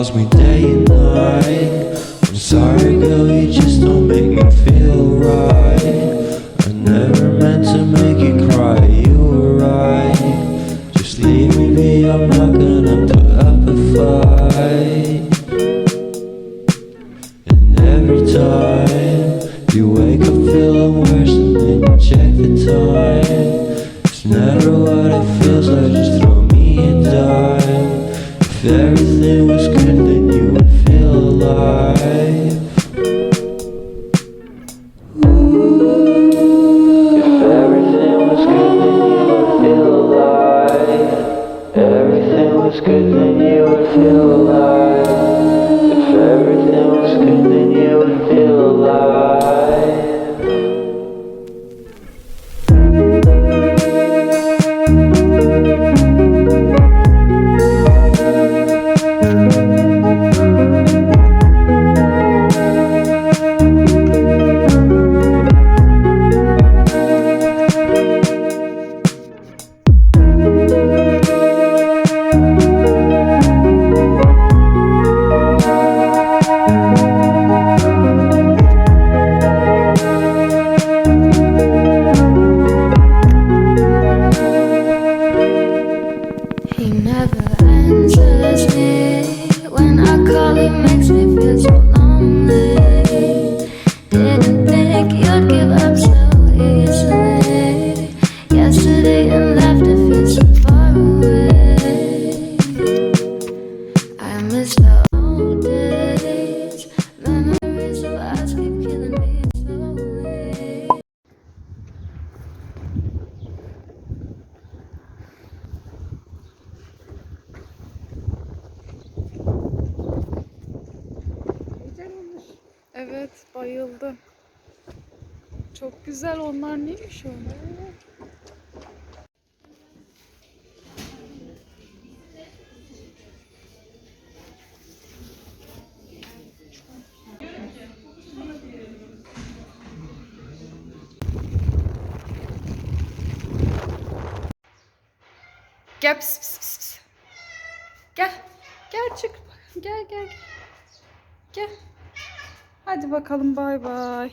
calls me day and night. I'm sorry girl, you just don't make me feel right. I never meant to make you cry, you were right. Just leave me be, I'm not gonna put up a fight. And every time you wake up feeling worse and then you check the time. It's never what it feels like, just throw me a dime. If everything was good then you would feel alive. If everything was good then you would feel alive. Everything was good then you would feel alive. If everything was good then you would feel alive. Evet, bayıldım. Çok güzel, onlar neymiş öyle? Gel pis pis pis pis. Gel. Gel çık. Gel gel. Gel. Hadi bakalım, bay bay.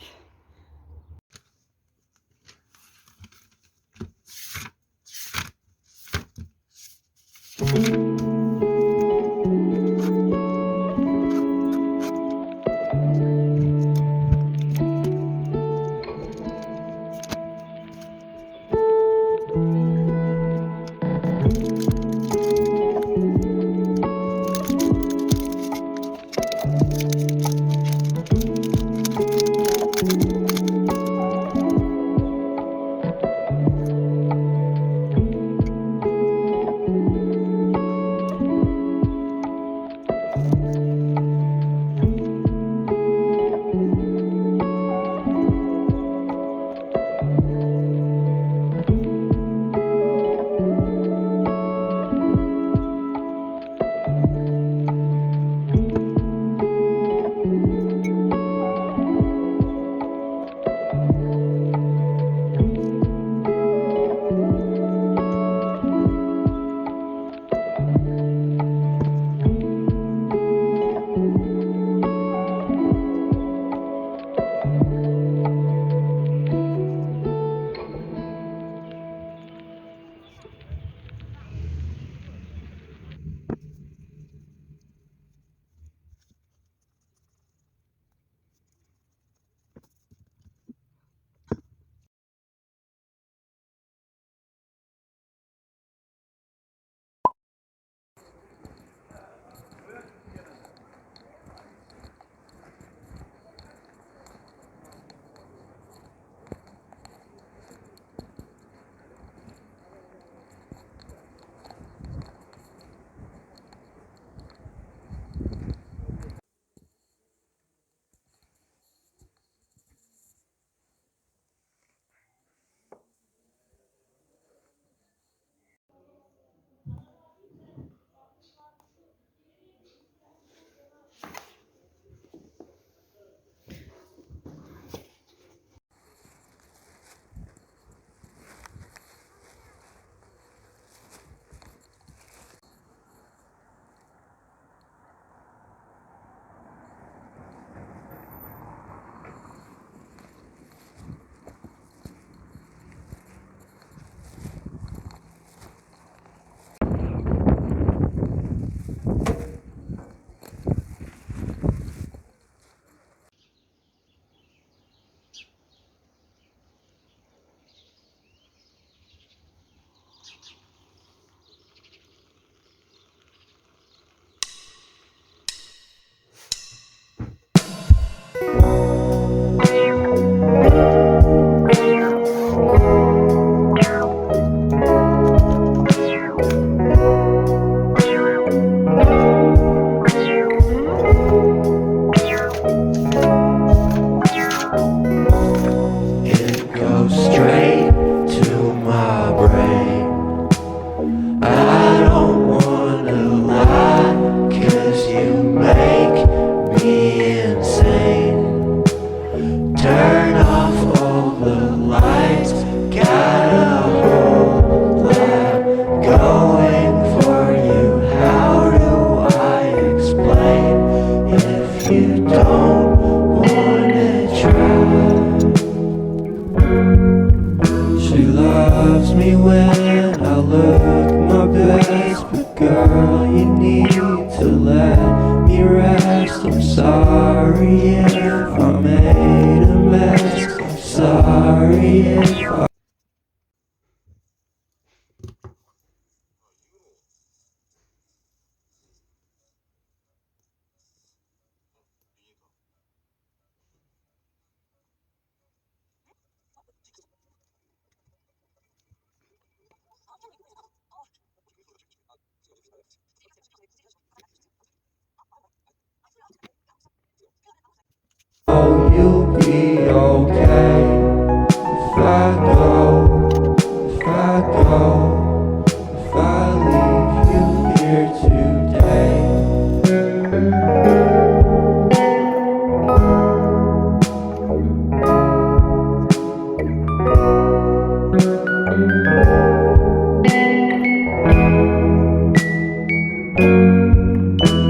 sorry if I made a mess. I'm sorry if I know you'll be okay if I go, if I go, if I leave you here today.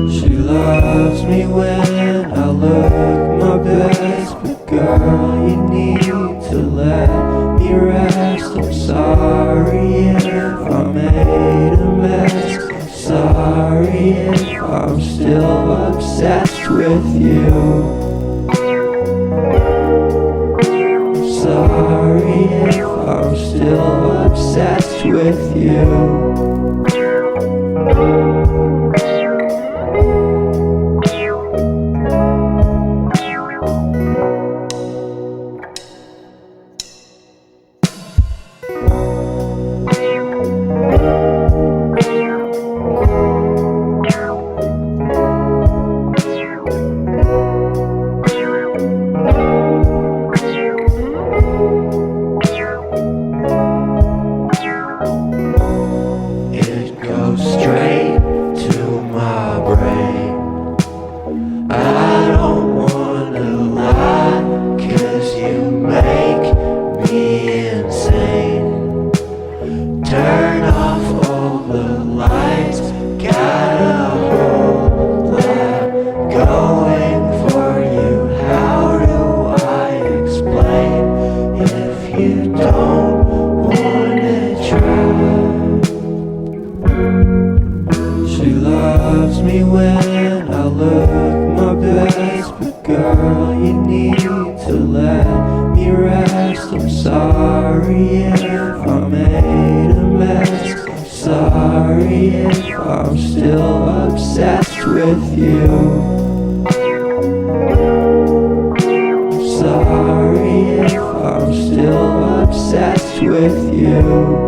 She loves me when I look my best, but girl, you need to let me rest. I'm sorry if I made a mess. I'm sorry if I'm still obsessed with you. I'm sorry if I'm still obsessed with you. It goes straight to my brain. I don't wanna lie, 'cause you make me insane. Turn off all the lights, got a whole lot going for you. How do I explain if you don't wanna try? She loves me when I look my best, but girl, you need to let me rest. I'm sorry if I made a mess. I'm sorry if I'm still obsessed with you. I'm sorry if I'm still obsessed with you.